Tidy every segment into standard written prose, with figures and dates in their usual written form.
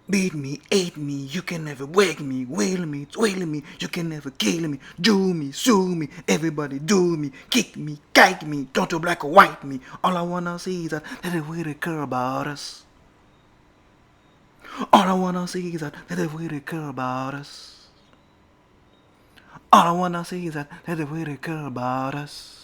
Beat me, hate me, you can never wake me, wail me, twirl me, you can never kill me, do me, sue me, everybody do me, kick me, kike me, don't you black or white me. All I wanna see is that they really care about us. All I wanna see is that they really care about us. All I wanna see is that they really care about us.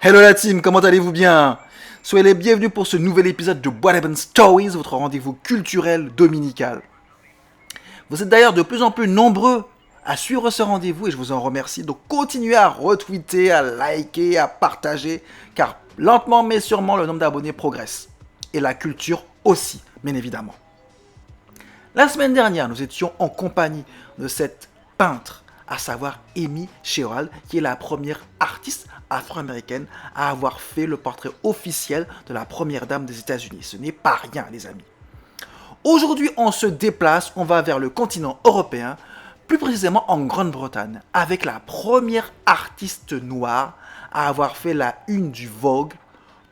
Hello la team, comment allez-vous bien? Soyez les bienvenus pour ce nouvel épisode de What Happened Stories, votre rendez-vous culturel dominical. Vous êtes d'ailleurs de plus en plus nombreux à suivre ce rendez-vous et je vous en remercie. Donc continuez à retweeter, à liker, à partager, car lentement mais sûrement le nombre d'abonnés progresse. Et la culture aussi, bien évidemment. La semaine dernière, nous étions en compagnie de cette peintre, à savoir Amy Sherald, qui est la première artiste afro-américaine à avoir fait le portrait officiel de la première dame des États-Unis. Ce n'est pas rien, les amis. Aujourd'hui, on se déplace, on va vers le continent européen, plus précisément en Grande-Bretagne, avec la première artiste noire à avoir fait la une du Vogue,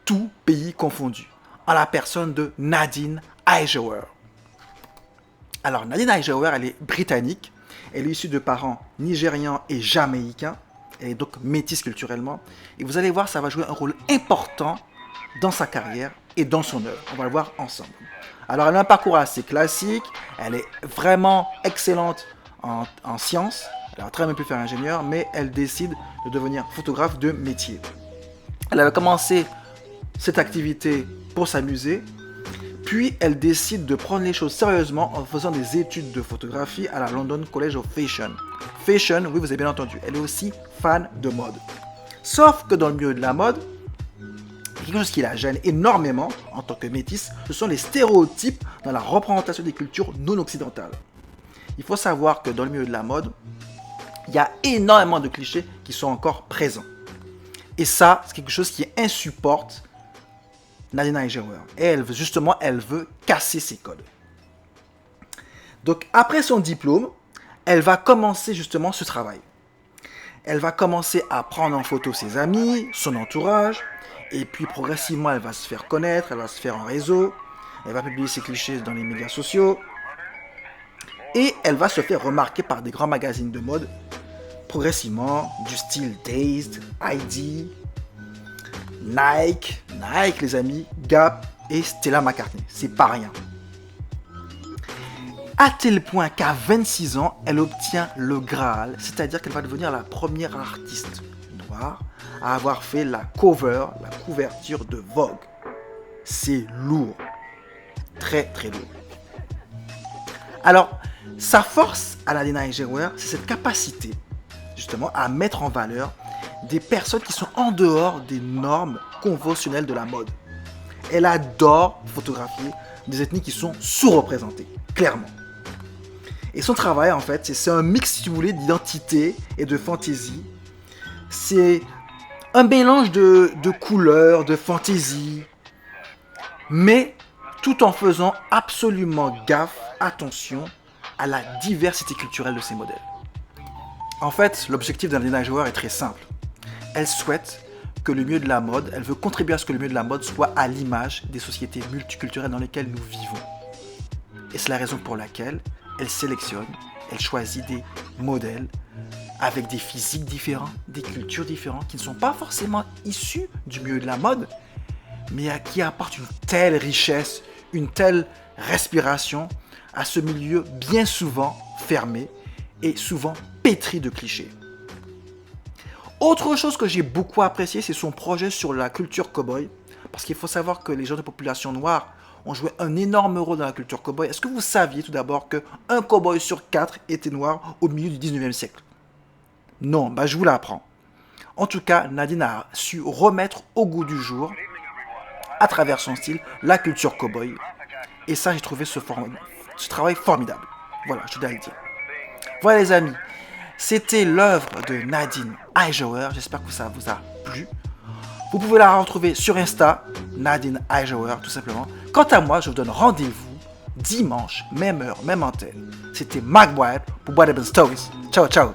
tout pays confondu, en la personne de Nadine Ijewer. Alors, Nadine Ijewer, elle est britannique, elle est issue de parents nigérians et jamaïcains, elle est donc métisse culturellement, et vous allez voir, ça va jouer un rôle important dans sa carrière et dans son œuvre. On va le voir ensemble. Alors, elle a un parcours assez classique, elle est vraiment excellente en sciences, elle aurait très bien pu faire ingénieur, mais elle décide de devenir photographe de métier. Elle avait commencé cette activité pour s'amuser, puis elle décide de prendre les choses sérieusement en faisant des études de photographie à la London College of Fashion. Fashion, oui, vous avez bien entendu, elle est aussi fan de mode. Sauf que dans le milieu de la mode, quelque chose qui la gêne énormément en tant que métisse, ce sont les stéréotypes dans la représentation des cultures non occidentales. Il faut savoir que dans le milieu de la mode, il y a énormément de clichés qui sont encore présents. Et ça, c'est quelque chose qui insupporte Nadine Ijewer. Et elle veut casser ces codes. Donc, après son diplôme, elle va commencer justement ce travail. Elle va commencer à prendre en photo ses amis, son entourage, et puis progressivement, elle va se faire connaître, elle va se faire en réseau, elle va publier ses clichés dans les médias sociaux, et elle va se faire remarquer par des grands magazines de mode, progressivement, du style Dazed, ID, Nike les amis, Gap et Stella McCartney. C'est pas rien. À tel point qu'à 26 ans, elle obtient le Graal, c'est-à-dire qu'elle va devenir la première artiste noire à avoir fait la couverture de Vogue. C'est lourd. Très très lourd. Alors, sa force à Nadine Ijewer, c'est cette capacité justement à mettre en valeur des personnes qui sont en dehors des normes conventionnelles de la mode. Elle adore photographier des ethnies qui sont sous-représentées, clairement. Et son travail, en fait, c'est un mix, si vous voulez, d'identité et de fantaisie. C'est un mélange de couleurs, de fantaisie, mais tout en faisant absolument attention à la diversité culturelle de ses modèles. En fait, l'objectif d'Nadine Ijewer est très simple. Elle souhaite que le milieu de la mode, elle veut contribuer à ce que le milieu de la mode soit à l'image des sociétés multiculturelles dans lesquelles nous vivons. Et c'est la raison pour laquelle elle sélectionne, elle choisit des modèles avec des physiques différents, des cultures différentes, qui ne sont pas forcément issus du milieu de la mode, mais qui apportent une telle richesse, une telle respiration à ce milieu bien souvent fermé et souvent pétri de clichés. Autre chose que j'ai beaucoup apprécié, c'est son projet sur la culture cow-boy. Parce qu'il faut savoir que les gens de population noire ont joué un énorme rôle dans la culture cow-boy. Est-ce que vous saviez tout d'abord qu'un cow-boy sur 4 était noir au milieu du 19e siècle? Non, je vous l'apprends. En tout cas, Nadine a su remettre au goût du jour, à travers son style, la culture cow-boy. Et ça, j'ai trouvé ce travail formidable. Voilà, je dois le dire. Voilà les amis. C'était l'œuvre de Nadine Ijewer. J'espère que ça vous a plu. Vous pouvez la retrouver sur Insta, Nadine Ijewer, tout simplement. Quant à moi, je vous donne rendez-vous dimanche, même heure, même antenne. C'était Mark White pour What Happened Stories. Ciao, ciao.